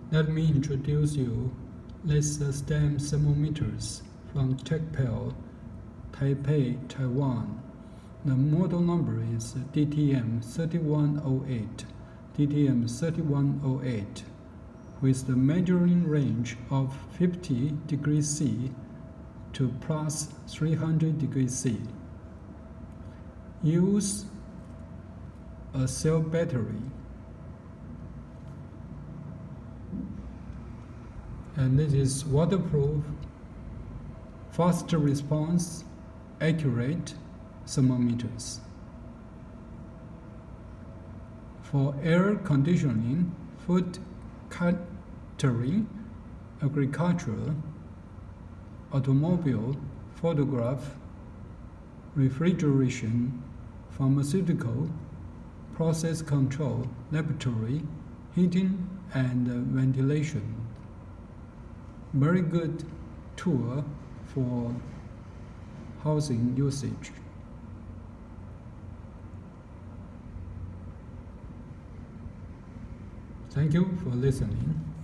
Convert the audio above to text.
Let me introduce you laser stem thermometers from Tecpel, Taipei, Taiwan. The model number is DTM 3108, DTM 3108, with the measuring range of 50 degrees C to plus 300 degrees C. Use a cell battery. And this is waterproof, fast response, accurate thermometers. For air conditioning, food catering, agriculture, automobile, photograph, refrigeration, pharmaceutical, process control, laboratory, heating and ventilation. Very good tool for housing usage. Thank you for listening.